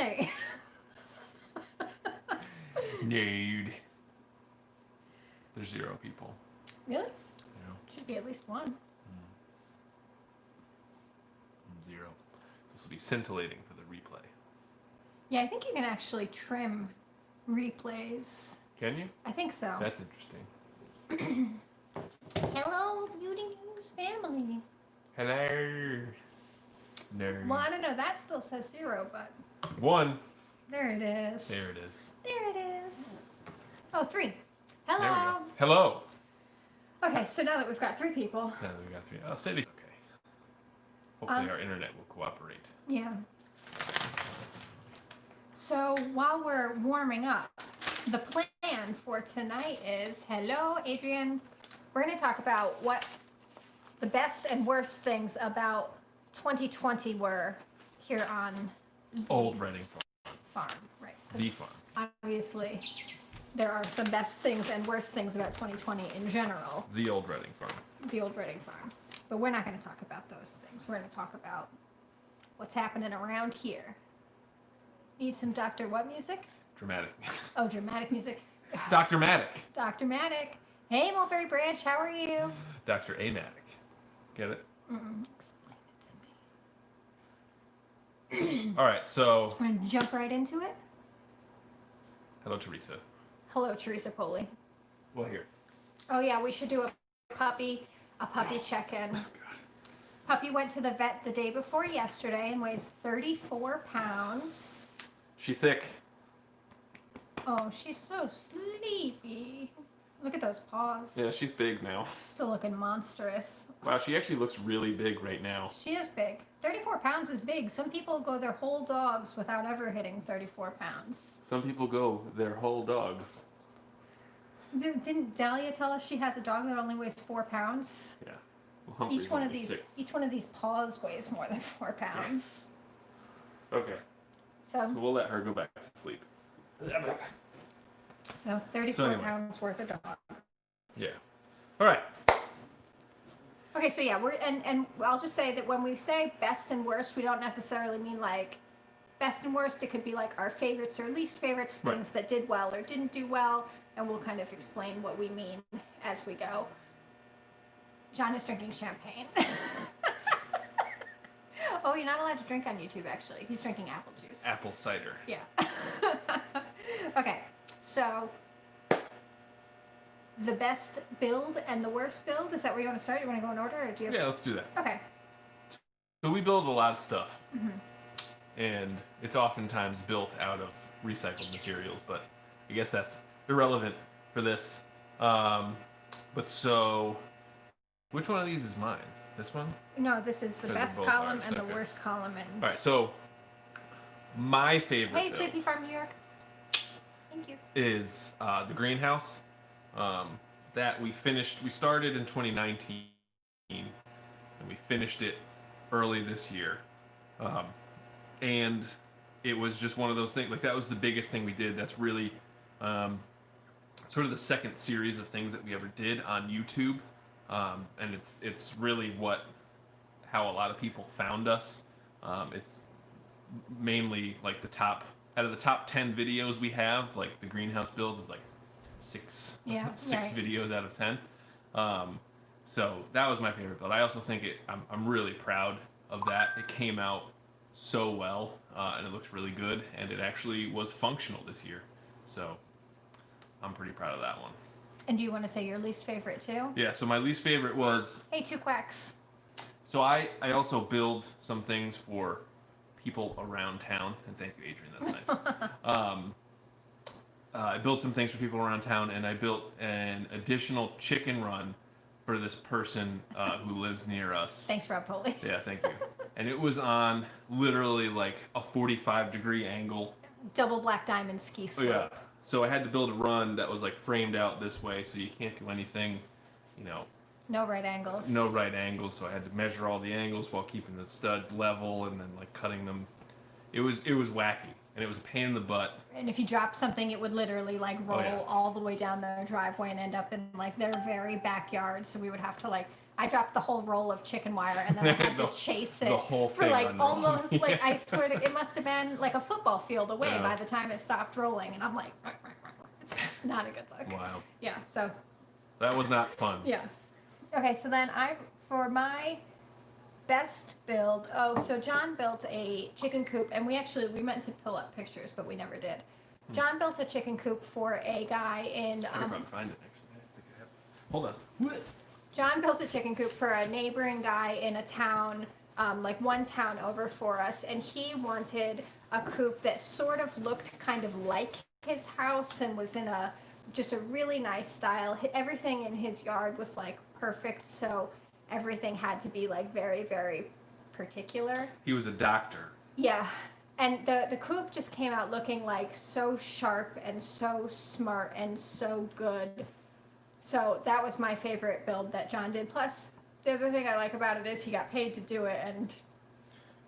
funny. Nude. There's 0 people. Really? Yeah. Should be at least one. 0. So this will be scintillating for the replay. Yeah, I think you can actually trim replays. Can you? I think so. That's interesting. Hello, Beauty News family. Hello. Nerd. Well, I don't know. That still says 0, but 1. there it is. There it is. There it is. Oh, 3. There we Hello. go. Hello. Okay, so now that we've got 3 people. Now that we got 3. Oh, steady. Okay. Hopefully our internet will cooperate. Yeah. So while we're warming up, the plan for tonight is, hello, Adrian. We're going to talk about what the best and worst things about 2020 were here on the Old Reading farm. Right. The farm. Obviously, there are some best things and worst things about 2020 in general. The Old Reading farm. The Old Reading farm. But we're not going to talk about those things. We're going to talk about what's happening around here. Need some Dr. What music? Dramatic music. Oh, dramatic music. Dr. Matic. Dr. Matic. Hey, Mulberry Branch, how are you? Dr. Amatic. Get it? Explain it to me. All right, so We're going to jump right into it. hello, Teresa. Hello, Teresa Poli. Well, here. Oh, yeah, we should do a puppy check-in. Oh, God. Puppy went to the vet the day before yesterday and weighs 34 pounds. She thick. Oh, she's so sleepy. Look at those paws. Yeah, she's big now. Still looking monstrous. Wow, she actually looks really big right now. She is big. 34 pounds is big. Some people go their whole dogs without ever hitting 34 pounds. Some people go their whole dogs. Didn't Dahlia tell us she has a dog that only weighs 4 pounds? Yeah. Well, Humphrey's Each one of only these 6. each one of these paws weighs more than 4 pounds. Okay. So So we'll let her go back to sleep. 34 So anyway. pounds worth of dog. Yeah. All right. Okay, so yeah, and I'll just say that when we say best and worst, we don't necessarily mean like best and worst. It could be like our favorites or least favorites, Right. things that did well or didn't do well, and we'll kind of explain what we mean as we go. John is drinking champagne. Oh, you're not allowed to drink on YouTube, actually. He's drinking apple juice. Apple cider. Yeah. Okay, so the best build and the worst build, is that where you want to start? You want to go in order, or do you have... Yeah, let's do that. Okay. So we build a lot of stuff. And it's oftentimes built out of recycled materials, but I guess that's irrelevant for this. But so, which one of these is mine? This one? No, this is the They're best both column ours, and the okay. worst column. And All right, so my favorite hey, build Sweepy Farm, New York. Thank you. is the greenhouse that we finished. We started in 2019 and we finished it early this year. And it was just one of those things, like that was the biggest thing we did. That's really sort of the second series of things that we ever did on YouTube. And it's really how a lot of people found us. It's mainly like out of the top 10 videos we have, like the greenhouse build is like six Yeah, right. videos out of 10. So that was my favorite build. I also think I'm really proud of that. It came out so well, and it looks really good, and it actually was functional this year. So I'm pretty proud of that one. And do you want to say your least favorite too? Yeah, so my least favorite was... Hey, two quacks. So I also build some things for people around town, and thank you, Adrian, that's nice. I built some things for people around town, and I built an additional chicken run for this person who lives near us. Thanks, Rob Poley. Yeah, thank you. And it was on literally like a 45-degree angle. Double black diamond ski slope. Yeah. So I had to build a run that was like framed out this way, so you can't do anything, No right angles. no right angles. So I had to measure all the angles while keeping the studs level and then like cutting them. It was wacky, and it was a pain in the butt. And if you dropped something, it would literally like roll yeah. all the way down their driveway and end up in like their very backyard. So we would have to like I dropped the whole roll of chicken wire, and then I had to chase it the whole for thing like unrolled. almost like I swear to, it must have been like a football field away Yeah. by the time it stopped rolling, and I'm like, it's just not a good look. Wow. Yeah. So That was not fun. yeah. Okay. So then for my best build. Oh, so John built a chicken coop, and we meant to pull up pictures, but we never did. John built a chicken coop for a guy in. I can probably find it actually. I think I have. Hold on. John built a chicken coop for a neighboring guy in a town, like one town over for us, and he wanted a coop that sort of looked kind of like his house and was in just a really nice style. Everything in his yard was like perfect, so everything had to be like very, very particular. He was a doctor. Yeah. And the coop just came out looking like so sharp and so smart and so good. So that was my favorite build that John did. Plus, the other thing I like about it is he got paid to do it, and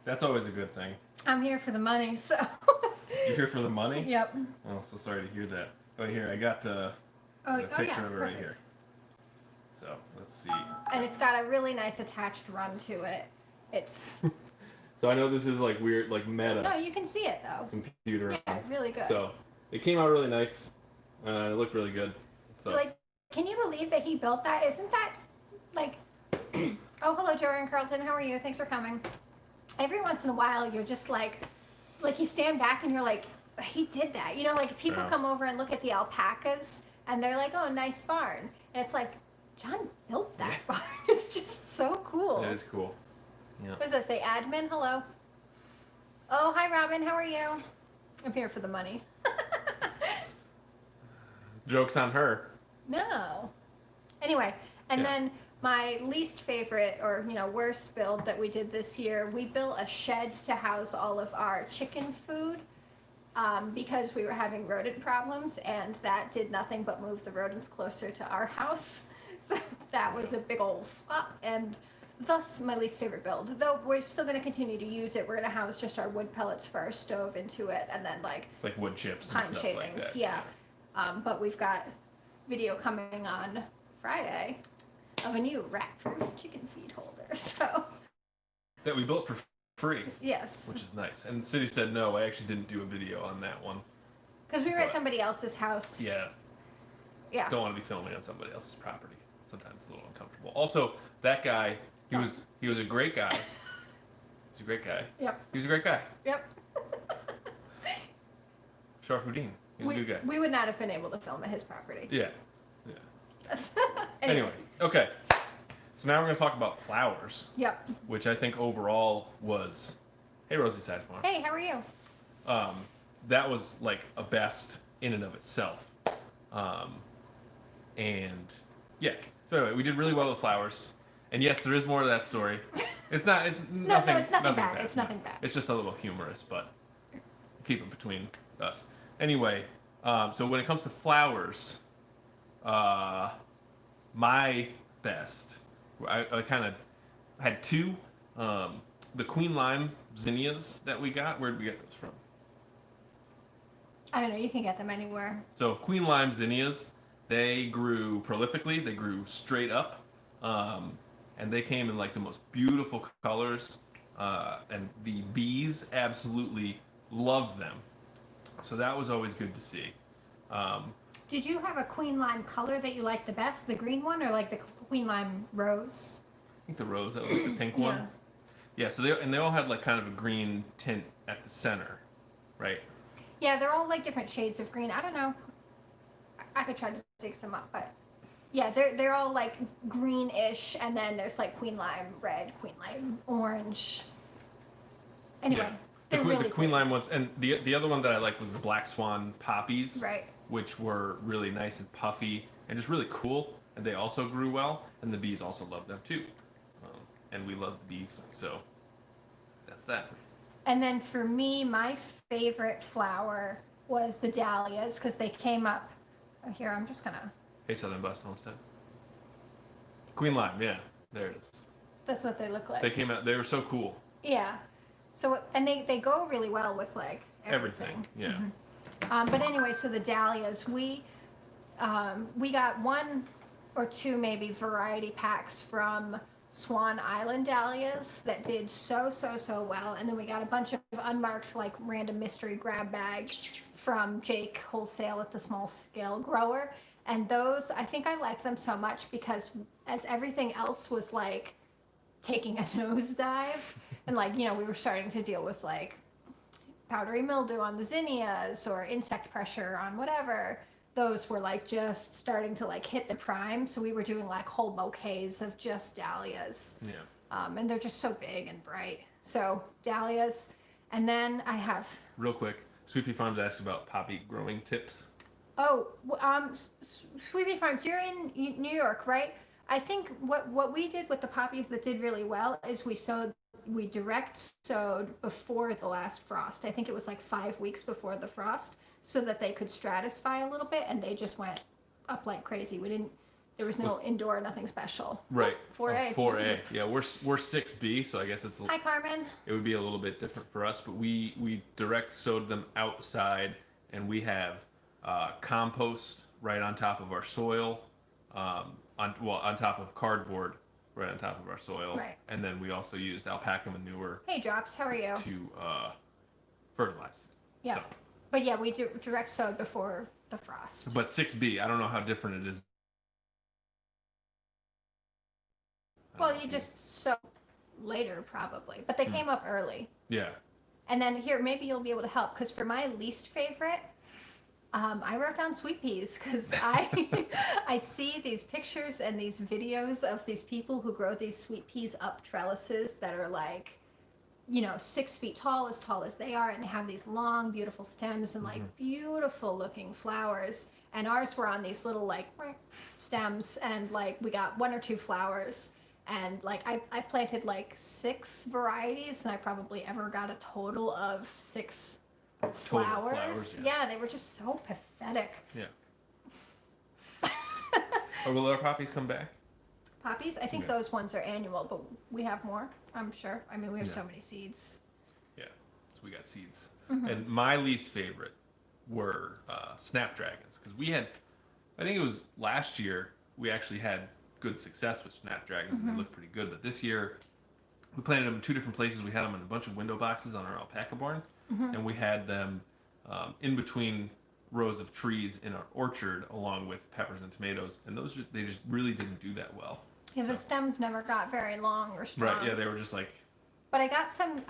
That's always a good thing. I'm here for the money, so. You here for the money? Yep. Oh, so sorry to hear that. Oh, here, I got the picture yeah, of it right perfect. here. So, let's see. And it's got a really nice attached run to it. It's. So I know this is like weird, like meta No, you can see it though. computer. Yeah, really good. So, it came out really nice. It looked really good. So, Like, can you believe that he built that? Isn't that like? Oh, hello, Joanne Carlton. How are you? Thanks for coming. Every once in a while, you're just like you stand back and you're like, he did that. You know, like if people Yeah. come over and look at the alpacas and they're like, oh, nice barn, and it's like, John built that barn. It's just so cool. it is cool. Yeah. What does that say? Admin, hello. Oh, hi, Robin. How are you? I'm here for the money. Joke's on her. No. Anyway, and Yeah. then my least favorite or worst build that we did this year, we built a shed to house all of our chicken food because we were having rodent problems, and that did nothing but move the rodents closer to our house. So that was a big old flop, and thus my least favorite build. Though we're still going to continue to use it. We're going to house just our wood pellets for our stove into it, and then like Like wood chips and pine stuff shavings. like that. Yeah. But we've got video coming on Friday of a new rat-proof chicken feed holder. So That we built for free, yes, which is nice. And the city said no. I actually didn't do a video on that one. because we were at But- somebody else's house. Yeah. Yeah. Don't want to be filming on somebody else's property. Sometimes it's a little uncomfortable. Also, that guy, he was a great guy. He's a great guy. Yep. He was a great guy. Yep. Sharafuddin. He was a good guy. We would not have been able to film at his property. Yeah. Yeah. That's Anyway, okay. So now we're going to talk about flowers, Yep. which I think overall was, hey, Rosie Sidefarm. Hey, how are you? That was like a best in and of itself. And yeah. So anyway, we did really well with flowers. And yes, there is more to that story. It's not. It's nothing. No, it's nothing bad. It's nothing bad. It's just a little humorous, but keep it between us. Anyway, so when it comes to flowers, my best, I kind of had two. The Queen Lime zinnias that we got. Where did we get those from? I don't know. You can get them anywhere. So Queen Lime zinnias, they grew prolifically. They grew straight up, and they came in like the most beautiful colors. And the bees absolutely loved them. So that was always good to see. Did you have a queen lime color that you liked the best, the green one, or like the queen lime rose? I think the rose, that was like the pink one. Yeah. Yeah. So they all had like kind of a green tint at the center, right? Yeah, they're all like different shades of green. I don't know. I could try to dig some up, but yeah, they're all like greenish, and then there's like queen lime red, queen lime orange. Anyway, Yeah. they're The really Queen pretty. Lime ones, and the other one that I liked was the Black Swan poppies, Right. which were really nice and puffy and just really cool. And they also grew well, and the bees also loved them too. And we love the bees, so that's that. And then for me, my favorite flower was the dahlias because they came up. Oh, here, I'm just gonna. Hey, Southern Bust Homestead. Queen Lime, yeah, there it is. That's what they look like. They came out. They were so cool. Yeah. So and they go really well with like Everything, yeah. But anyway, so the dahlias, we got one or two maybe variety packs from Swan Island Dahlias that did so well, and then we got a bunch of unmarked like random mystery grab bag from Jake Wholesale at the small scale grower, and those I think I like them so much because as everything else was like taking a nosedive, and like we were starting to deal with like powdery mildew on the zinnias or insect pressure on whatever. Those were like just starting to like hit the prime, so we were doing like whole bouquets of just dahlias. Yeah. And they're just so big and bright. So dahlias, and then I have. Real quick, Sweet Pea Farms asked about poppy growing tips. Oh, Sweet Pea Farms, you're in New York, right? I think what we did with the poppies that did really well is we direct sowed before the last frost. I think it was like 5 weeks before the frost, so that they could stratify a little bit, and they just went up like crazy. There was no indoor, nothing special. Right. 4A. 4A. Yeah, we're 6B, so I guess it's. Hi, Carmen. It would be a little bit different for us, but we direct sowed them outside, and we have compost right on top of our soil, on top of cardboard right on top of our soil, right. And then we also used alpaca manure. Hey, Drops, how are you? To fertilize. Yeah. So. But yeah, we do direct sowed before the frost. But 6B, I don't know how different it is. Well, you just sow later probably, but they came up early. Yeah. And then here, maybe you'll be able to help, because for my least favorite, I wrote down sweet peas because I see these pictures and these videos of these people who grow these sweet peas up trellises that are like 6 feet tall as they are, and they have these long, beautiful stems and like beautiful looking flowers. And ours were on these little like stems, and like we got 1 or 2 flowers. And like I planted like 6 varieties, and I probably ever got a total of 6 flowers. Yeah, they were just so pathetic. Yeah. Or will our poppies come back? Poppies? I think those ones are annual, but we have more, I'm sure. I mean, we have so many seeds. Yeah, so we got seeds. And my least favorite were snapdragons, because we had, I think it was last year, we actually had good success with snapdragons, and they looked pretty good. But this year, we planted them in 2 different places. We had them in a bunch of window boxes on our alpaca barn, and we had them in between rows of trees in our orchard, along with peppers and tomatoes. And they just really didn't do that well. Yeah, the stems never got very long or strong. Right, yeah, they were just like... But I got some...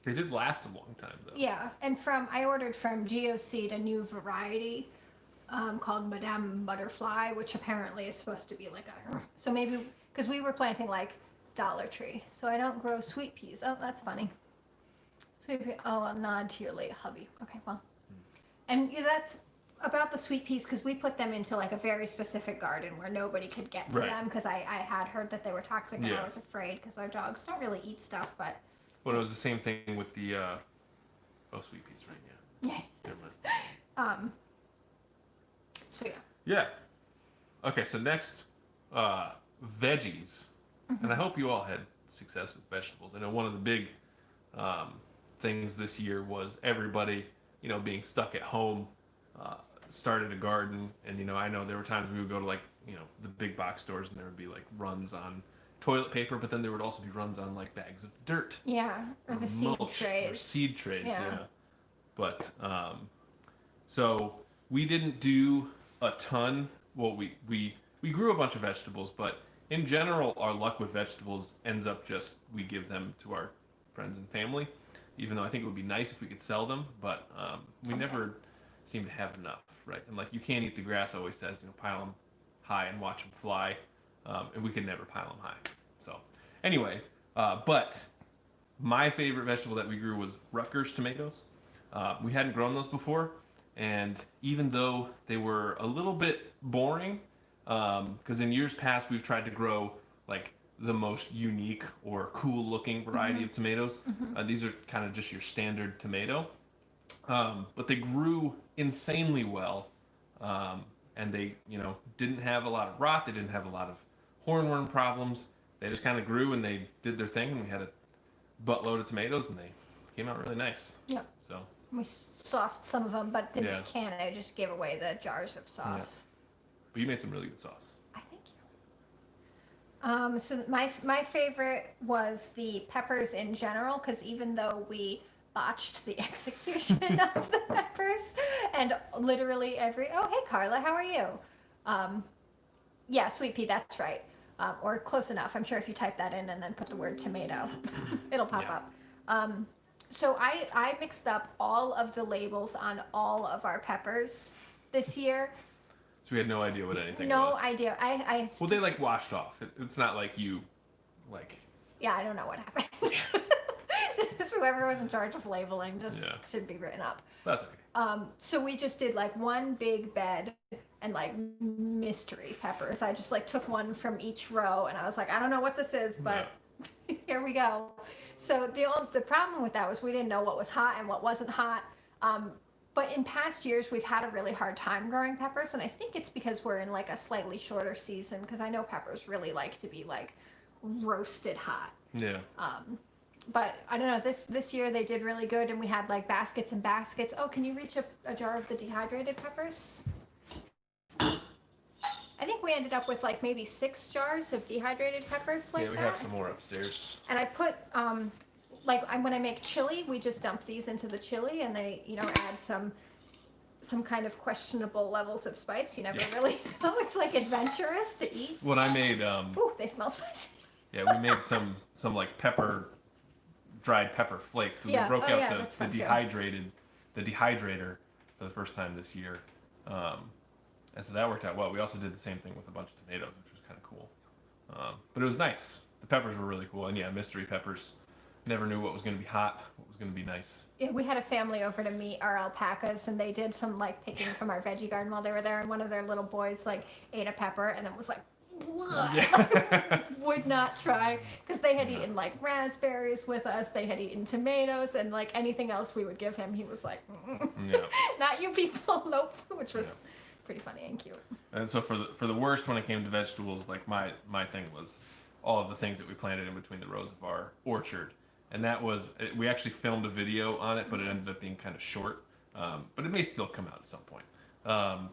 They did last a long time, though. Yeah, and I ordered from GeoSeed a new variety called Madame Butterfly, which apparently is supposed to be like a... So maybe... Because we were planting like Dollar Tree, so I don't grow sweet peas. Oh, that's funny. Sweet pea... Oh, a nod to your late hubby. Okay, well... And that's... about the sweet peas, because we put them into like a very specific garden where nobody could get to them, because I had heard that they were toxic, and I was afraid because our dogs don't really eat stuff. But well, it was the same thing with the sweet peas, right? Yeah. So yeah. Okay, so next, veggies, and I hope you all had success with vegetables. I know one of the big things this year was everybody being stuck at home. Started a garden, and I know there were times we would go to like the big box stores, and there would be like runs on toilet paper, but then there would also be runs on like bags of dirt. Yeah, or the seed trays. Or seed trays, yeah. But so we didn't do a ton. Well, we grew a bunch of vegetables, but in general, our luck with vegetables ends up just we give them to our friends and family, even though I think it would be nice if we could sell them, but we never seem to have enough, right? And like, you can't eat the grass always says, pile them high and watch them fly, and we can never pile them high. So anyway, but my favorite vegetable that we grew was Rutgers tomatoes. We hadn't grown those before, and even though they were a little bit boring, because in years past we've tried to grow like the most unique or cool looking variety of tomatoes. These are kind of just your standard tomato. But they grew insanely well, and they, didn't have a lot of rot. They didn't have a lot of hornworm problems. They just kind of grew, and they did their thing, and we had a buttload of tomatoes, and they came out really nice. Yep. So we sauced some of them, but didn't can it. I just gave away the jars of sauce. Yeah. But you made some really good sauce. I So my favorite was the peppers in general, because even though we botched the execution of the peppers, and literally oh hey Carla, how are you? Yeah, sweet pea, that's right. Or close enough. I'm sure if you type that in and then put the word tomato, it'll pop Yeah. up. So I mixed up all of the labels on all of our peppers this year. So we had no idea what anything No was. idea. Well, they like washed off. It's not like you, like. Yeah, I don't know what happened. Just whoever was in charge of labeling just should be written up. That's okay. So we just did like one big bed and like mystery peppers. I just like took one from each row and I was like, I don't know what this is, but here we go. So the problem with that was we didn't know what was hot and what wasn't hot. But in past years, we've had a really hard time growing peppers, and I think it's because we're in like a slightly shorter season. Because I know peppers really like to be like roasted hot. Yeah. But I don't know. This year they did really good, and we had like baskets and baskets. Oh, can you reach a jar of the dehydrated peppers? I think we ended up with like maybe 6 jars of dehydrated peppers like that. Yeah, we have some more upstairs. And I put when I make chili, we just dump these into the chili, and they add some kind of questionable levels of spice. You never really know. It's like adventurous to eat. When I made Ooh, they smell spicy. Yeah, we made some like dried pepper flakes. We broke out the dehydrator for the first time this year, and so that worked out well. We also did the same thing with a bunch of tomatoes, which was kind of cool. But it was nice. The peppers were really cool, and mystery peppers. Never knew what was going to be hot, what was going to be nice. Yeah, we had a family over to meet our alpacas, and they did some like picking from our veggie garden while they were there, and one of their little boys like ate a pepper, and it was like, what? Yeah. Would not try, because they had eaten like raspberries with us, they had eaten tomatoes, and like anything else we would give him, he was like, not you people, nope, which was pretty funny and cute. And so for the worst when it came to vegetables, like my thing was all of the things that we planted in between the rows of our orchard. And that was, we actually filmed a video on it, but it ended up being kind of short. But it may still come out at some point.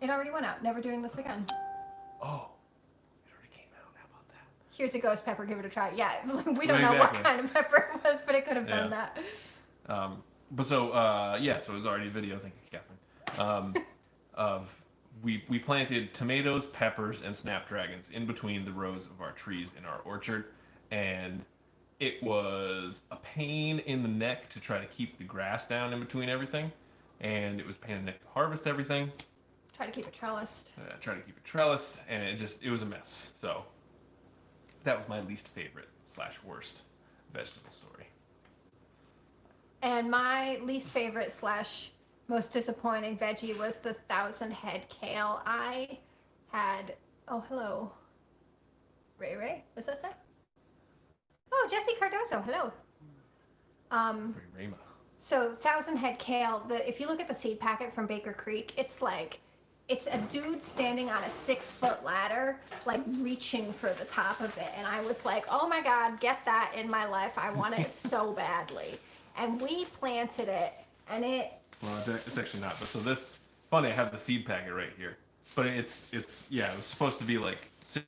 It already went out. Never doing this again. Oh, it already came out. How about that? Here's a ghost pepper. Give it a try. Yeah, we don't know what kind of pepper it was, but it could have been that. But so, so it was already a video. Thank you, Catherine. We planted tomatoes, peppers, and snapdragons in between the rows of our trees in our orchard. And it was a pain in the neck to try to keep the grass down in between everything, and it was a pain in the neck to harvest everything. Try to keep it trellised. And it was a mess. So that was my least favorite / worst vegetable story. And my least favorite / most disappointing veggie was the 1,000-head kale. I had, oh hello, Ray, what's that say? Oh, Jesse Cardozo, hello. So 1,000-head kale, if you look at the seed packet from Baker Creek, it's a dude standing on a 6-foot ladder, like reaching for the top of it. And I was like, oh my God, get that in my life. I want it so badly. And we planted it, and it... Well, it's actually not. But so this, funny, I have the seed packet right here. But it was supposed to be like 6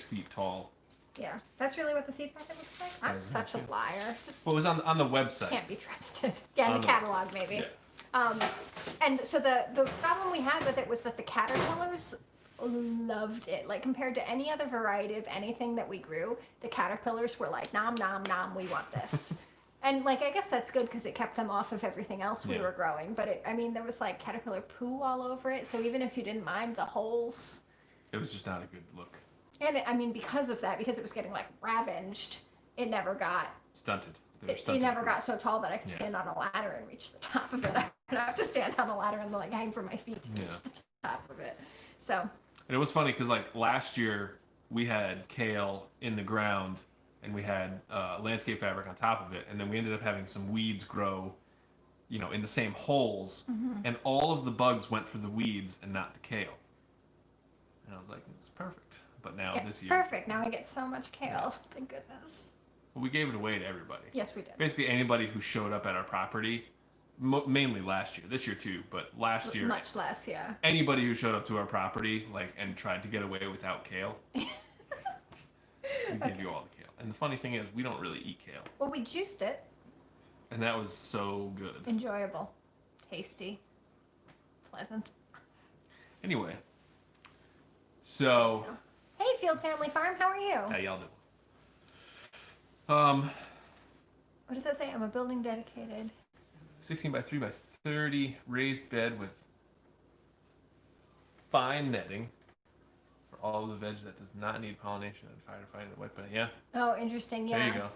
feet tall. Yeah, that's really what the seed packet looks like. I'm such a liar. Well, it was on the website. Can't be trusted. Yeah, in the catalog maybe. Yeah. And so the problem we had with it was that the caterpillars loved it. Like compared to any other variety of anything that we grew, the caterpillars were like, nom, nom, nom, we want this. And like, I guess that's good because it kept them off of everything else we were growing. But there was like caterpillar poo all over it. So even if you didn't mind the holes, it was just not a good look. And because of that, because it was getting like ravaged, it never got stunted. It never got so tall that I could stand on a ladder and reach the top of it. I'd have to stand on a ladder and like hang from my feet to reach the top of it. So. And it was funny because like last year we had kale in the ground and we had landscape fabric on top of it, and then we ended up having some weeds grow, in the same holes, and all of the bugs went for the weeds and not the kale. And I was like, it's perfect. But now this year... Perfect. Now I get so much kale. Thank goodness. Well, we gave it away to everybody. Yes, we did. Basically, anybody who showed up at our property, mainly last year. This year, too, but last year... Much less, yeah. Anybody who showed up to our property, and tried to get away without kale. We give you all the kale. And the funny thing is, we don't really eat kale. Well, we juiced it. And that was so good. Enjoyable. Tasty. Pleasant. Anyway. So. Hey, Field Family Farm, how are you? How y'all doing? What does that say? I'm a building dedicated. 16 by 3 by 30 raised bed with fine netting for all of the veg that does not need pollination and fire to find the white bunny. Yeah. Oh, interesting. Yeah. There you go.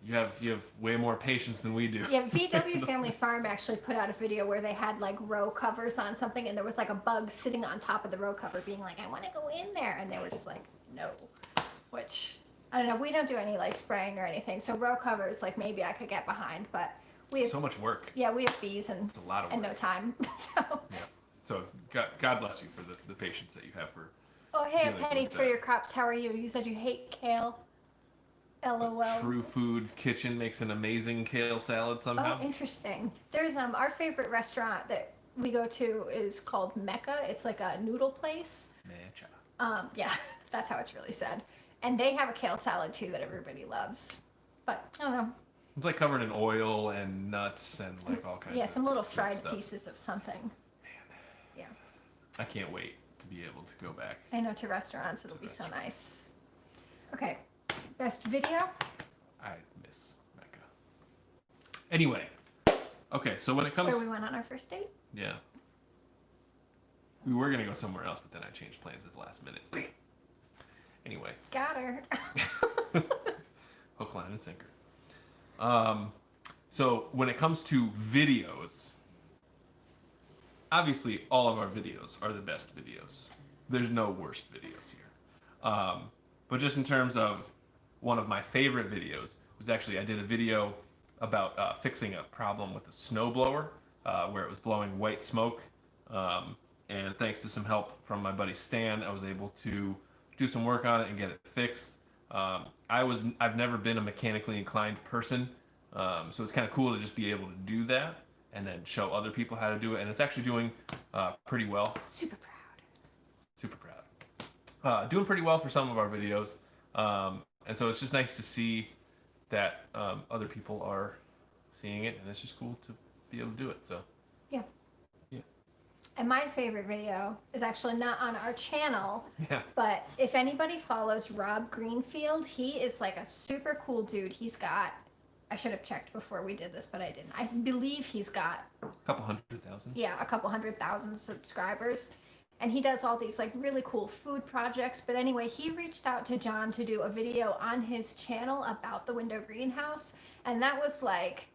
You have way more patience than we do. Yeah, VW Family Farm actually put out a video where they had like row covers on something, and there was like a bug sitting on top of the row cover, being like, "I want to go in there," and they were just like, "No," which I don't know. We don't do any like spraying or anything, so row covers like maybe I could get behind, but we have So much work. Yeah, we have bees and It's a lot of work. and no time. So. Yeah. So God bless you for the patience that you have for. Oh, hey, a dealing penny with for that. your crops. How are you? You said you hate kale. LOL. True Food Kitchen makes an amazing kale salad somehow. Oh, interesting. There's our favorite restaurant that we go to is called Mecca. It's like a noodle place. Matcha. Yeah, that's how it's really said. And they have a kale salad too that everybody loves. But I don't know. It's like covered in oil and nuts and like all kinds of. Yeah, some little good fried stuff. pieces of something. Man, Yeah. I can't wait to be able to go back. I know to restaurants it'll be so nice. Okay. Best video? I miss Mecca. Anyway, okay, so when it comes, Where we went on our first date? yeah, we were gonna go somewhere else, but then I changed plans at the last minute. Anyway, Got her. hook, line, and sinker. So when it comes to videos, obviously all of our videos are the best videos. There's no worst videos here. But just in terms of one of my favorite videos was actually I did a video about fixing a problem with a snowblower where it was blowing white smoke. And thanks to some help from my buddy Stan, I was able to do some work on it and get it fixed. I've never been a mechanically inclined person, so it's kind of cool to just be able to do that and then show other people how to do it. And it's actually doing pretty well. Super proud. Super proud. Doing pretty well for some of our videos. And so it's just nice to see that other people are seeing it, and it's just cool to be able to do it. So Yeah. yeah. And my favorite video is actually not on our channel, Yeah. but if anybody follows Rob Greenfield, he is like a super cool dude. He's got, I should have checked before we did this, but I didn't. I believe he's got, A couple 100,000. yeah, a couple 100,000 subscribers. And he does all these like really cool food projects. But anyway, he reached out to John to do a video on his channel about the window greenhouse. And that was like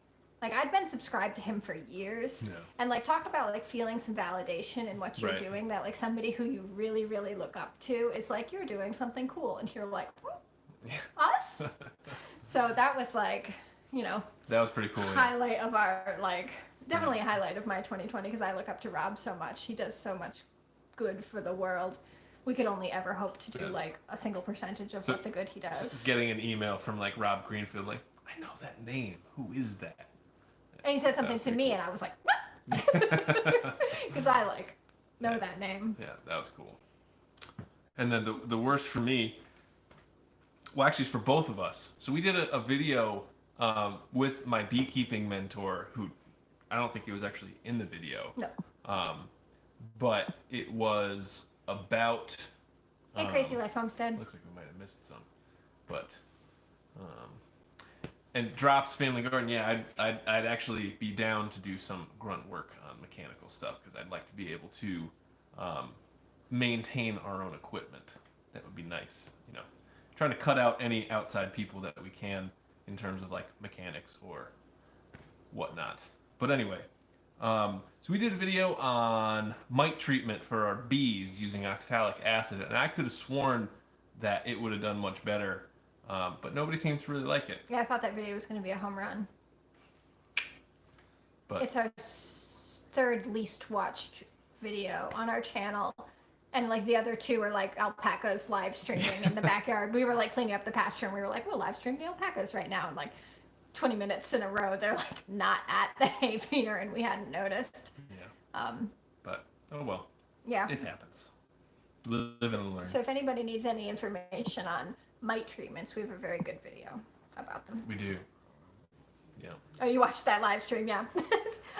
I'd been subscribed to him for years. Yeah. And like talk about like feeling some validation in what you're Right. doing, that like somebody who you really, really look up to is like, you're doing something cool. And you're like, us? So that was like, you know, That was pretty cool. Yeah. highlight of our like, definitely a highlight of my 2020 because I look up to Rob so much. He does so much good for the world. We could only ever hope to do Yeah. like a single percentage of So- what the good he does. Getting an email from like Rob Greenfield, like, I know that name. Who is that? And he said That something was to pretty me, cool. and I was like, what? Because I like know Yeah. that name. Yeah, that was cool. And then the worst for me, well, actually, it's for both of us. So we did a video with my beekeeping mentor, who I don't think he was actually in the video. No. But it was about. Hey, Crazy Life Homestead. Looks like we might have missed some, but. And Drop's Family Garden, yeah, I'd actually be down to do some grunt work on mechanical stuff because I'd like to be able to maintain our own equipment. That would be nice, you know. Trying to cut out any outside people that we can in terms of like mechanics or whatnot. But anyway, so we did a video on mite treatment for our bees using oxalic acid, and I could have sworn that it would have done much better. But nobody seemed to really like it. Yeah, I thought that video was going to be a home run. But It's our third least watched video on our channel. And like the other two are like alpacas live streaming in the backyard. We were like cleaning up the pasture and we were like, we'll live stream the alpacas right now. And like 20 minutes in a row, they're like not at the hay feeder and we hadn't noticed. yeah, but oh well, Yeah. it happens. Live and learn. So if anybody needs any information on mite treatments. We have a very good video about them. We do. Yeah. Oh, you watched that live stream, yeah.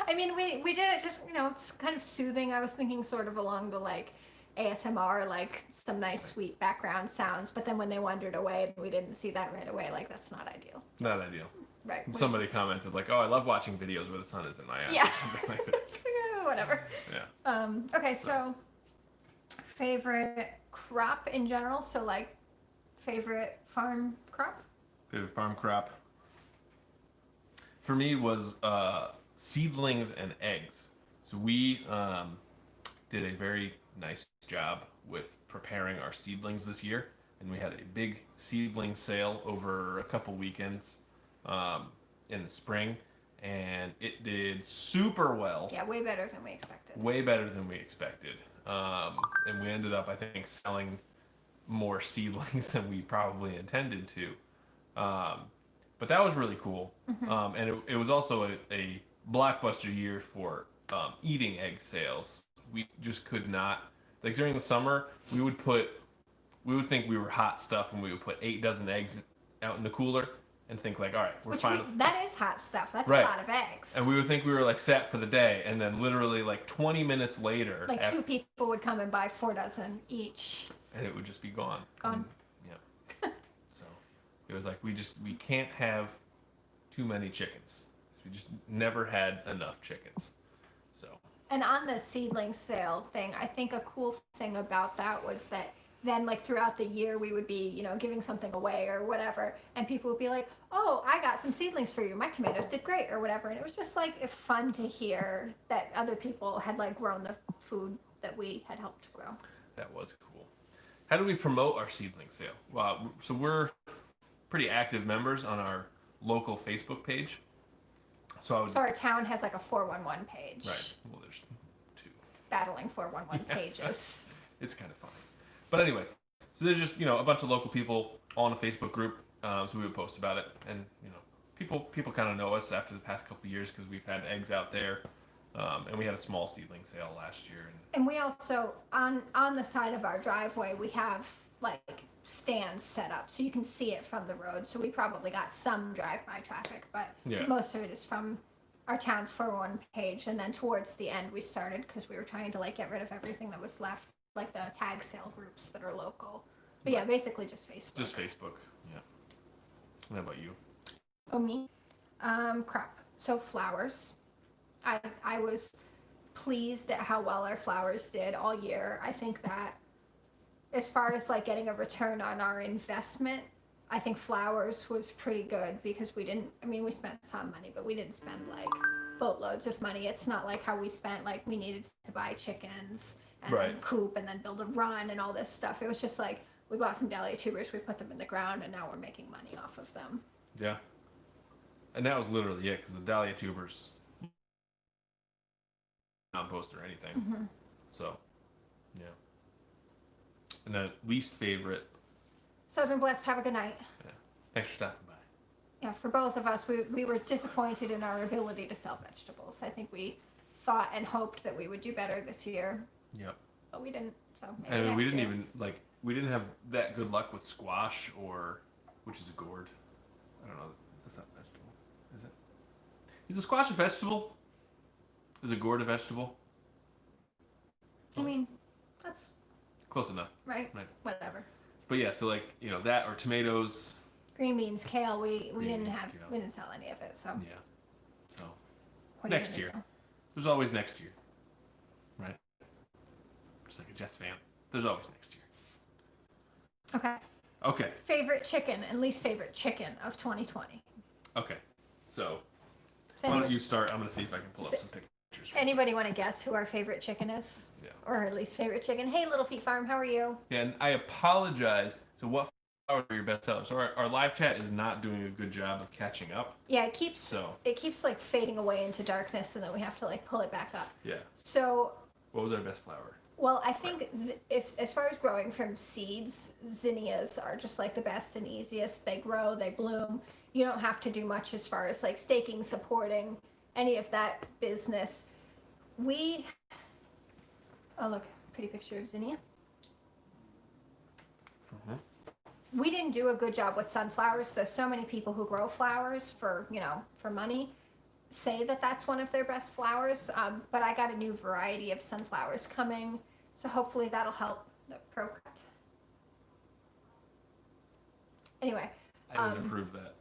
I mean, we did it just, it's kind of soothing. I was thinking sort of along the like ASMR, like some nice sweet background sounds, but then when they wandered away and we didn't see that right away, like that's not ideal. Not ideal. Right. Somebody commented like, "Oh, I love watching videos where the sun is in my eyes." Yeah. Or something like that. Whatever. Yeah. Okay, so favorite crop in general, so like favorite farm crop? Favorite farm crop for me was seedlings and eggs. So we did a very nice job with preparing our seedlings this year, and we had a big seedling sale over a couple weekends in the spring, and it did super well. Yeah, way better than we expected. Way better than we expected. And we ended up, I think, selling more seedlings than we probably intended to. But that was really cool. Mm-hmm. And it was also a blockbuster year for eating egg sales. We just could not, like during the summer, we would think we were hot stuff when we would put 8 dozen eggs out in the cooler and think like, all right, we're fine. That is hot stuff. That's Right. a lot of eggs. And we would think we were like set for the day, and then literally like 20 minutes later, like 2 people would come and buy 4 dozen each. and it would just be gone. Gone. Yeah. So it was like we can't have too many chickens. We just never had enough chickens. So. And on the seedling sale thing, I think a cool thing about that was that then like throughout the year we would be, giving something away or whatever, and people would be like, "Oh, I got some seedlings for you. My tomatoes did great," or whatever. And it was just like fun to hear that other people had like grown the food that we had helped grow. That was cool. How do we promote our seedling sale? Well, so we're pretty active members on our local Facebook page. So our town has like a 411 page. Right. Well, there's 2. Battling 411 pages. It's kind of funny. But anyway, so there's just, a bunch of local people all in a Facebook group. So we would post about it. And, people kind of know us after the past couple of years because we've had eggs out there. And we had a small seedling sale last year. And we also, on the side of our driveway, we have like stands set up so you can see it from the road. So we probably got some drive-by traffic, but most of it is from our town's 411 page. And then towards the end we started, because we were trying to like get rid of everything that was left, like the tag sale groups that are local. But yeah, basically just Facebook. Just Facebook, yeah. What about you? Oh, me? Crop. So flowers. I was pleased at how well our flowers did all year. I think that as far as like getting a return on our investment, I think flowers was pretty good because we spent some money, but we didn't spend like boatloads of money. It's not like how we spent, like we needed to buy chickens and then coop and then build a run and all this stuff. It was just like we bought some dahlia tubers, we put them in the ground, and now we're making money off of them. Yeah. And that was literally it, because the dahlia tubers, compost or anything. Mm-hmm. So, yeah. And then least favorite. Southern Blessed, have a good night. Yeah. Thanks for stopping by. Yeah, for both of us, we were disappointed in our ability to sell vegetables. I think we thought and hoped that we would do better this year. Yep. But we didn't. So maybe And next we didn't year. even we didn't have that good luck with squash, which is a gourd. I don't know. That's not a vegetable, is it? Is a squash a vegetable? Is a gourd a vegetable? I mean, that's close enough. right. Whatever. But yeah, so like that or tomatoes. Green beans, kale. We didn't beans, have. kale. We didn't sell any of it. So Yeah. So what are you next gonna year. do? There's always next year, right? Just like a Jets fan. There's always next year. Okay. Okay. Favorite chicken and least favorite chicken of 2020. Okay. So So why don't you start? I'm gonna see if I can pull up some pictures. Anybody want to guess who our favorite chicken is? Yeah. Or our least favorite chicken? Hey, Little Feet Farm, how are you? Yeah, and I apologize. So what flowers are your best sellers? So our live chat is not doing a good job of catching up. Yeah, it keeps like fading away into darkness, and then we have to like pull it back up. Yeah. So. What was our best flower? Well, I think if as far as growing from seeds, zinnias are just like the best and easiest. They grow, they bloom. You don't have to do much as far as like staking, supporting, any of that business. Oh look, pretty picture of zinnia. Mm-hmm. we didn't do a good job with sunflowers. There's so many people who grow flowers for, you know, for money, say that that's one of their best flowers. But I got a new variety of sunflowers coming, so hopefully that'll help the pro cut. Anyway, I would approve that.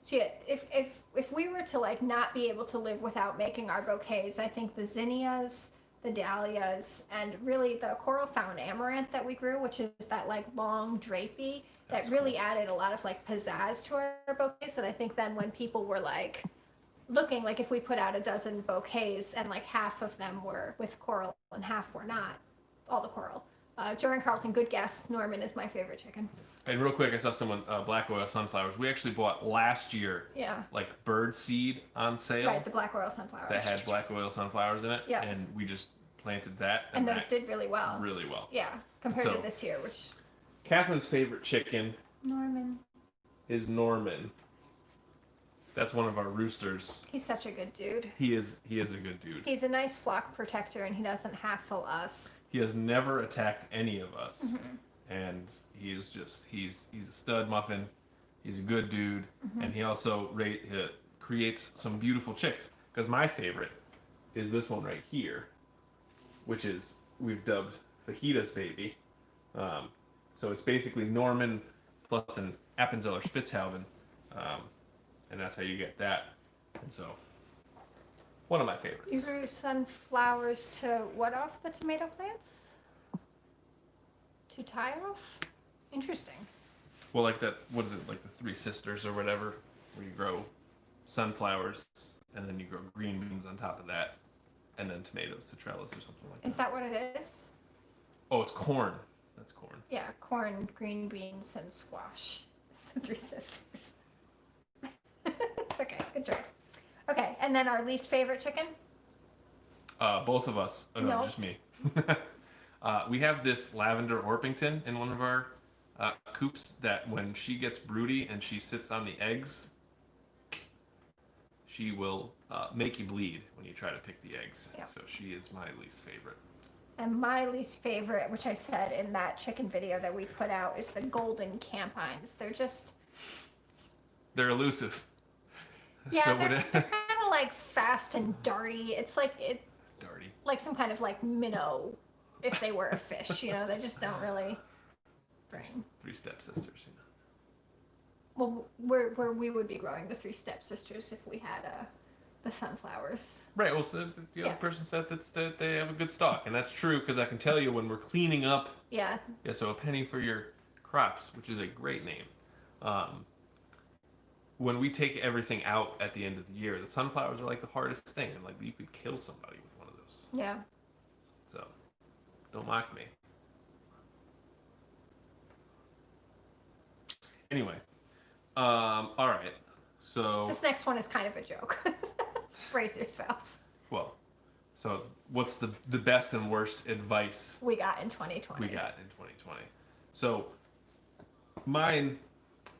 so yeah, if we were to like not be able to live without making our bouquets, I think the zinnias, the dahlias, and really the coral fountain amaranth that we grew, which is that like long drapey, that That's really cool. added a lot of like pizzazz to our bouquets. And I think then when people were like looking, like if we put out a dozen bouquets and like half of them were with coral and half were not, all the coral. Joran Carlton, good guess. Norman is my favorite chicken. And real quick, I saw someone black oil sunflowers. We actually bought last year, Yeah. like bird seed on sale. Right, the black oil sunflowers. That had black oil sunflowers in it. Yeah. And we just planted that. And those that did really well. really well. Yeah, compared So- to this year, which Catherine's favorite chicken Norman, is Norman. That's one of our roosters. he's such a good dude. He is a good dude. He's a nice flock protector, and he doesn't hassle us. He has never attacked any of us. Mm-hmm. And he's a stud muffin. He's a good dude. Mm-hmm. And he also creates some beautiful chicks. Because my favorite is this one right here, which is, we've dubbed Fajita's baby. So it's basically Norman plus an Appenzeller Spitzhauben. And that's how you get that. And so, one of my favorites. You grew sunflowers to what off the tomato plants? To tie off? Interesting. Well, like that, what is it, like the Three Sisters or whatever, where you grow sunflowers and then you grow green beans on top of that, and then tomatoes to trellis or something like that. Is that what it is? Oh, it's corn. That's corn. Yeah, corn, green beans, and squash. It's the Three Sisters. It's okay. Good job. Okay, and then our least favorite chicken? Both of us. Oh, no, No. just me. We have this lavender Orpington in one of our coops that when she gets broody and she sits on the eggs, she will make you bleed when you try to pick the eggs. Yeah. So she is my least favorite. And my least favorite, which I said in that chicken video that we put out, is the golden campines. They're elusive. Yeah, So they're, would they're kind of like fast and darty. It's like Darty. like some kind of like minnow if they were a fish, you know, they just don't really bring. Three stepsisters, you know. Well, where we would be growing the Three Stepsisters if we had the sunflowers. Right. Well, so the other Yeah. person said that they have a good stock, and that's true because I can tell you when we're cleaning up. Yeah. Yeah. So a penny for your crops, which is a great name. When we take everything out at the end of the year, the sunflowers are like the hardest thing, and like you could kill somebody with one of those. Yeah. So, don't mock me. Anyway, all right. So, This next one is kind of a joke. Brace yourselves. well, so what's the best and worst advice We got in 2020. we got in 2020? So, mine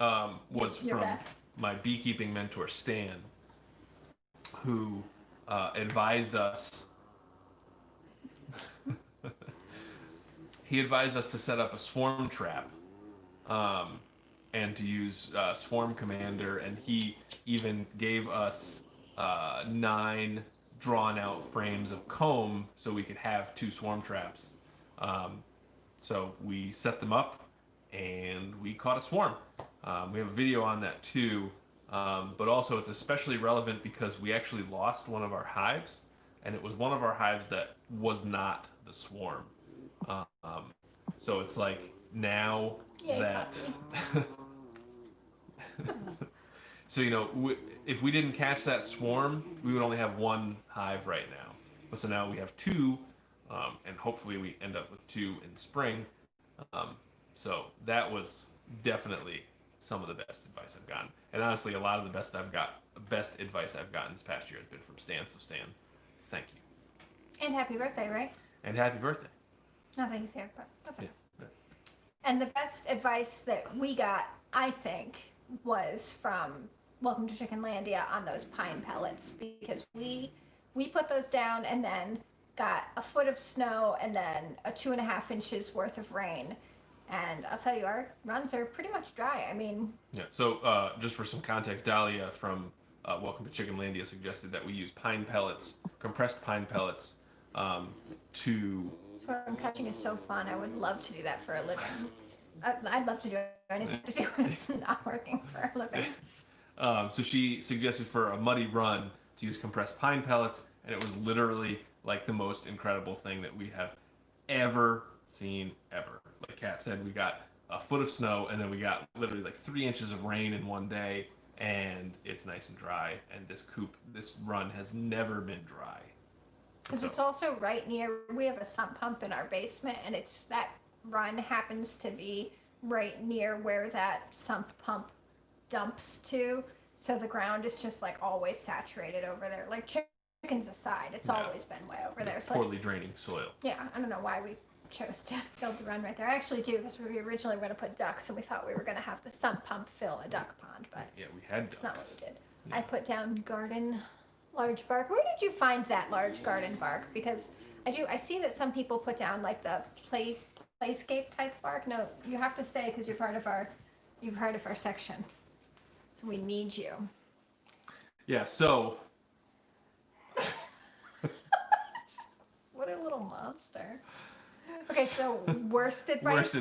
was Your from best. my beekeeping mentor Stan, who advised us. He advised us to set up a swarm trap, and to use Swarm Commander, and he even gave us 9 drawn-out frames of comb so we could have 2 swarm traps. So we set them up, and we caught a swarm. We have a video on that too, but also it's especially relevant because we actually lost one of our hives, and it was one of our hives that was not the swarm. So it's like now Yay, that puppy. so you know if we didn't catch that swarm, we would only have 1 hive right now. But so now we have 2, and hopefully we end up with 2 in spring. So that was definitely some of the best advice I've gotten, and honestly, a lot of the best advice I've gotten this past year has been from Stan. So Stan, thank you, And happy birthday, right? and happy birthday. Not that he's here, but that's okay. Yeah. And the best advice that we got, I think, was from Welcome to Chickenlandia on those pine pellets, because we put those down and then got a foot of snow and then a 2.5 inches worth of rain. And I'll tell you, our runs are pretty much dry. I mean, Yeah. So just for some context, Dahlia from Welcome to Chickenlandia suggested that we use pine pellets, compressed pine pellets, to. sort of catching is so fun. I would love to do that for a living. I'd love to do anything to do with not working for a living. So she suggested for a muddy run to use compressed pine pellets, and it was literally like the most incredible thing that we have ever seen ever. Like Kat said, we got a foot of snow, and then we got literally like 3 inches of rain in one day, and it's nice and dry. And this run has never been dry. Because it's also right near, we have a sump pump in our basement, and it's that run happens to be right near where that sump pump dumps to. So the ground is just like always saturated over there. Like chickens aside, it's always been way over there. So poorly draining soil. yeah, I don't know why we chose to build the run right there. I actually do, because we originally were going to put ducks, and we thought we were going to have the sump pump fill a duck pond, but Yeah, we had that's not ducks. what we did. Yeah. I put down garden large bark. Where did you find that large garden bark? Because I see that some people put down like the playscape type bark. No, you have to stay because you're part of our section. So we need you. Yeah, so What a little monster. Okay, so worst advice,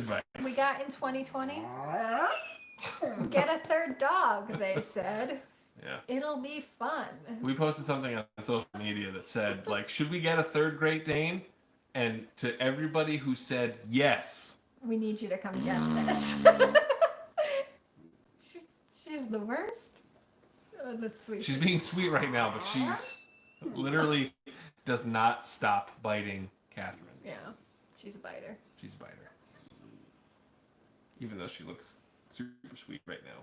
we got in 2020? Get a third dog, they said. yeah. It'll be fun. We posted something on social media that said, like, should we get a third Great Dane? And to everybody who said yes, We need you to come get this. she's the worst. Oh, that's sweet. she's being sweet right now, but she literally does not stop biting Catherine. Yeah, she's a biter. She's a biter. Even though she looks super sweet right now.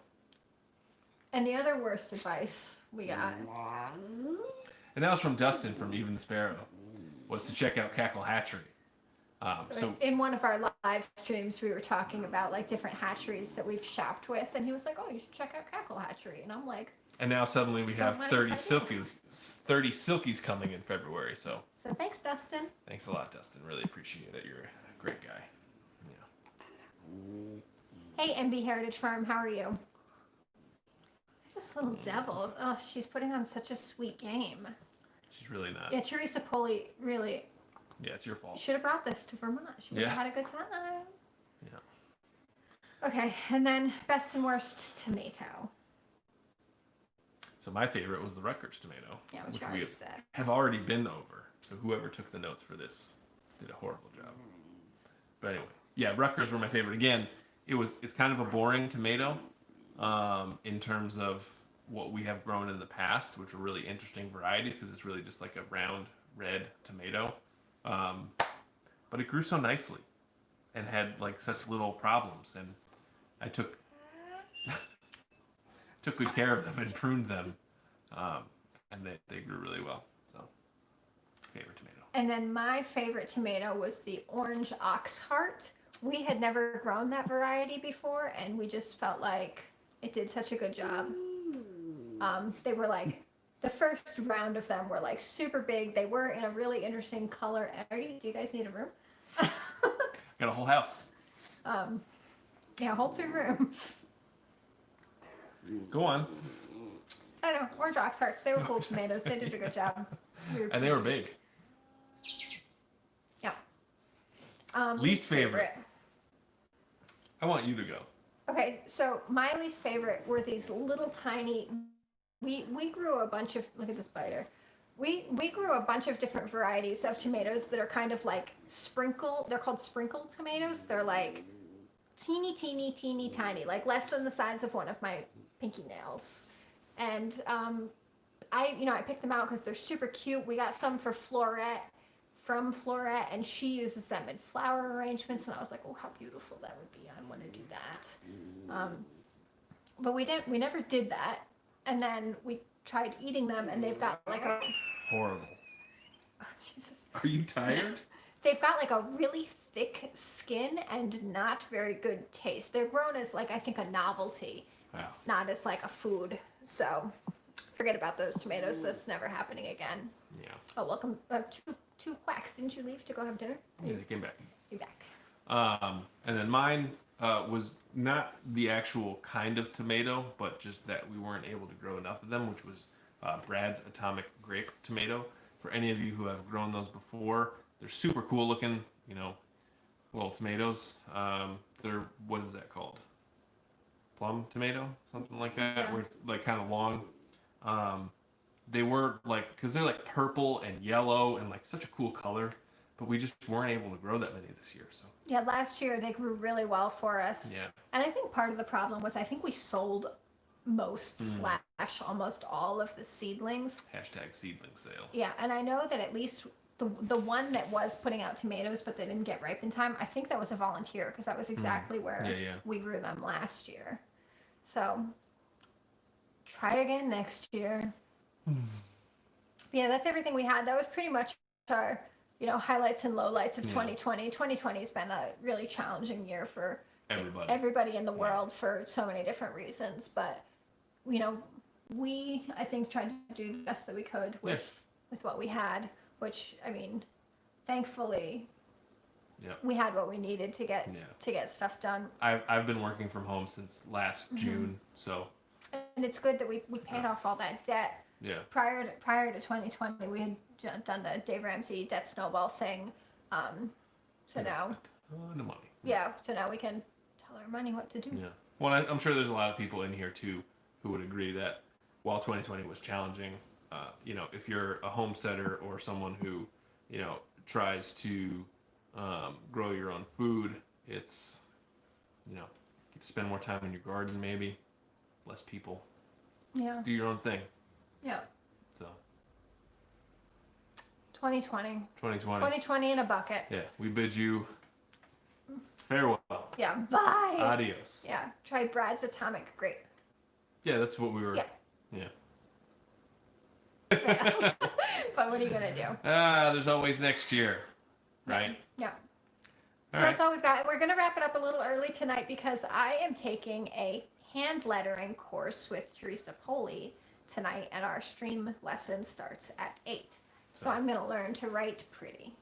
And the other worst advice we got. And that was from Dustin from Even the Sparrow, was to check out Cackle Hatchery. So In one of our live streams, we were talking about like different hatcheries that we've shopped with, and he was like, "Oh, you should check out Cackle Hatchery," and I'm like, and now suddenly we have mind 30 if I do. silkies coming in February. So "So thanks, Dustin." thanks a lot, Dustin. Really appreciate it. You're a great guy. Yeah. Hey, MB Heritage Farm, how are you? This little devil. Oh, she's putting on such a sweet game. She's really not. Yeah, Teresa Poli really Yeah, it's your fault. should have brought this to Vermont. She would have Yeah. had a good time. Yeah. Okay, and then best and worst tomato. So my favorite was the Rutgers tomato, Yeah, which which you we already said. have already been over. So whoever took the notes for this did a horrible job. But anyway, yeah, Rutgers were my favorite. Again, it's kind of a boring tomato in terms of what we have grown in the past, which are really interesting varieties because it's really just like a round red tomato. But it grew so nicely and had like such little problems, and I took good care of them and pruned them, and they grew really well. So, favorite tomato. And then my favorite tomato was the orange ox heart. We had never grown that variety before, and we just felt like it did such a good job. They were like, the first round of them were like super big. They were in a really interesting color. Do you guys need a room? Got a whole house. Yeah, whole 2 rooms. Go on. I don't know, orange ox hearts. They were cool tomatoes. They did a good job. And they were big. Yeah. Least favorite. I want you to go. Okay, so my least favorite were these little tiny. We grew a bunch of, look at this biter. We grew a bunch of different varieties of tomatoes that are kind of like sprinkle. They're called sprinkle tomatoes. They're like teeny tiny, like less than the size of one of my pinky nails. And I picked them out because they're super cute. We got some for from Florette, and she uses them in flower arrangements, and I was like, oh, how beautiful that would be. I want to do that. But we never did that. And then we tried eating them, and they've got like a Horrible. oh, Jesus. Are you tired? They've got like a really thick skin and not very good taste. They're grown as like I think a novelty, Wow. not as like a food. So forget about those tomatoes. That's never happening again. Yeah. Oh, welcome. Two quacks. Didn't you leave to go have dinner? Yeah, they came back. You're back. And then mine was not the actual kind of tomato, but just that we weren't able to grow enough of them, which was Brad's Atomic Grape tomato. For any of you who have grown those before, they're super cool looking, little tomatoes. They're, what is that called? Plum tomato? Something like that, Yeah. where it's like kind of long. They were like, because they're like purple and yellow and like such a cool color, but we just weren't able to grow that many this year. So Yeah, last year they grew really well for us. yeah, And I think part of the problem was I think we sold most / almost all of the seedlings. hashtag seedling sale. Yeah, and I know that at least the one that was putting out tomatoes but they didn't get ripe in time, I think that was a volunteer because that was exactly where Yeah. we grew them last year. So try again next year. Yeah, that's everything we had. That was pretty much our, highlights and lowlights of 2020. 2020 has been a really challenging year for everybody in the world for so many different reasons. But, we, I think, tried to do the best that we could with what we had, which, I mean, thankfully, we had what we needed to get stuff done. I've been working from home since last June, so. And it's good that we paid off all that debt. Yeah. Prior to 2020, we had done the Dave Ramsey debt snowball thing. So now. A ton of money. Yeah. So now we can tell our money what to do. Yeah. Well, I'm sure there's a lot of people in here too who would agree that while 2020 was challenging, if you're a homesteader or someone who, tries to grow your own food, it's, get to spend more time in your garden maybe, less people. Yeah. Do your own thing. Yeah. So. 2020. 2020. 2020 in a bucket. Yeah. We bid you farewell. Yeah. Bye. Adios. Yeah. Try Brad's Atomic Grape. Yeah, that's what we were. Yeah. Failed. But what are you gonna do? There's always next year, right? Yeah. So that's all we've got. We're gonna wrap it up a little early tonight because I am taking a hand lettering course with Teresa Poli tonight, and our stream lesson starts at 8. So I'm going to learn to write pretty.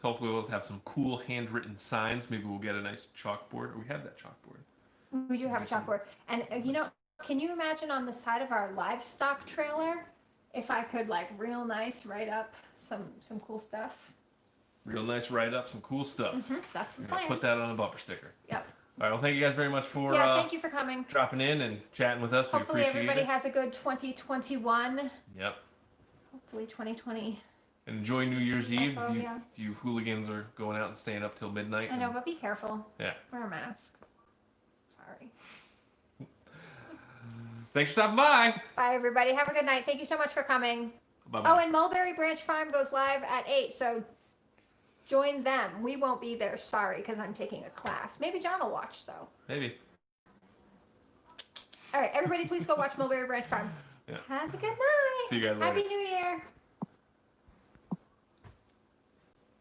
Hopefully we'll have some cool handwritten signs. Maybe we'll get a nice chalkboard. We have that chalkboard. We do have a chalkboard. And, can you imagine on the side of our livestock trailer if I could, real nice write up some cool stuff? Real nice write up, some cool stuff. That's the plan. Put that on a bumper sticker. Yep. All right, well, thank you guys very much for thank you for coming. Dropping in and chatting with us. Hopefully we appreciate everybody it. has a good 2021. Yep. Hopefully 2020. And enjoy New Year's Eve. Oh, If you hooligans are going out and staying up till midnight. I know, but be careful. Yeah. Wear a mask. Sorry. Thanks for stopping by. Bye, everybody. Have a good night. Thank you so much for coming. Bye-bye. Oh, and Mulberry Branch Farm goes live at 8, so join them. We won't be there, sorry, because I'm taking a class. Maybe John will watch, though. Maybe. All right, everybody, please go watch Mulberry Branch Farm. Yeah. Have a good night. See you guys later. Happy New Year.